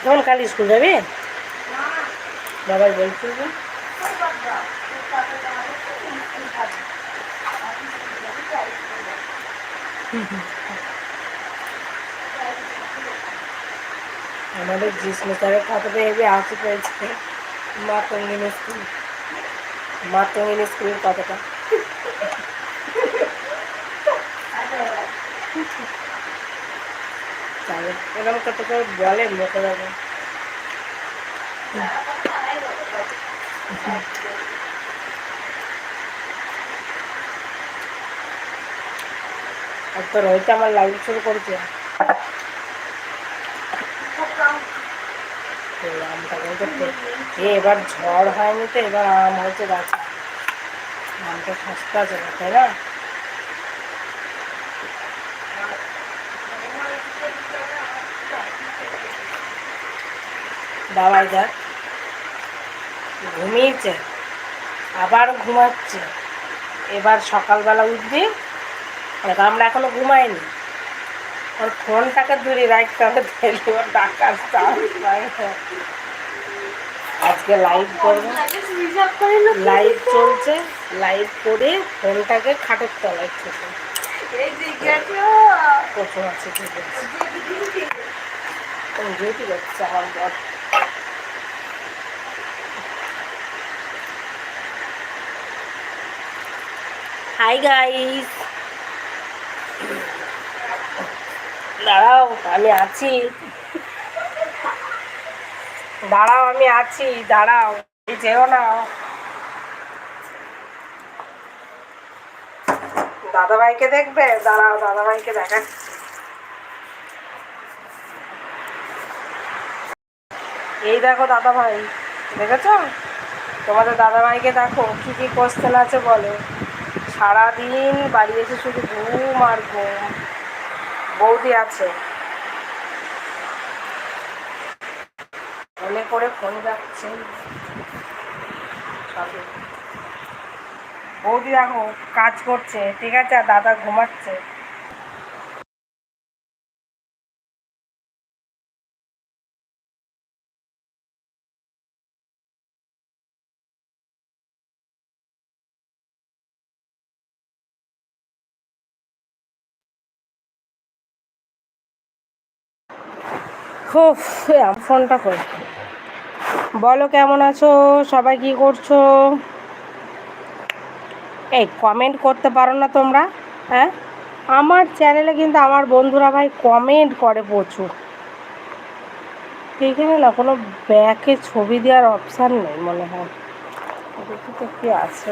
এখন কাল স্কুল যাবি? বাবাই বলছিল যে আমাদের জিসমে স্যারের খাতাতে হেবি হাসি পেয়েছে। মাতঙ্গিনী স্কুল, মাতঙ্গিনী স্কুলের কথাটা তাহলে এরকম কত করে বলে মুখে যাবে। আর তো রোহিত আমার লাইভ শুরু করেছে। এবার ঝড় হয়নি তো, এবার আম হয়েছে গাছে। আমটা সস্তা আছে না, তাই না? বাবাই দেখ ঘুমিয়েছে, আবার ঘুমাচ্ছে। এবার সকালবেলা উঠবি, আমরা এখনো ঘুমাইনি। আর ফোনটাকে দূরে রাখতে হবে, ডাকার চান্স নাই। আজকে লাইভ করবো, লাইভ চলছে, লাইভ করে ফোনটাকে খাটের তলায় ঠেকে কত আছে, ঠিক আছে ডিউটি করছে আমার বর। হাই গাইস, দাঁড়াও আমি আছি, দাঁড়াও আমি আছি, দাঁড়াও যেও না। দাদাভাইকে দেখবে? দাঁড়াও দাদাভাইকে দেখাচ্ছি। এই দেখো দাদাভাই, দেখেছ? তোমাদের দাদাভাইকে দেখো কি কি কোশ্চেন আছে বলে। সারাদিন বাড়ি এসে শুধু ঘুম আর ঘুম। বৌদি আছে, মনে করে ফোন যাচ্ছে। বৌদি দেখো কাজ করছে, ঠিক আছে, আর দাদা ঘুমাচ্ছে। খুব ফোনটা কর, বলো কেমন আছো সবাই, কি করছো? এই কমেন্ট করতে পারো না তোমরা? হ্যাঁ, আমার চ্যানেলে কিন্তু আমার বন্ধুরা ভাই কমেন্ট করে প্রচুর। এইখানে না কোনো ব্যাকে ছবি দেওয়ার অপশান নেই মনে হয়, দেখি তো কি আছে।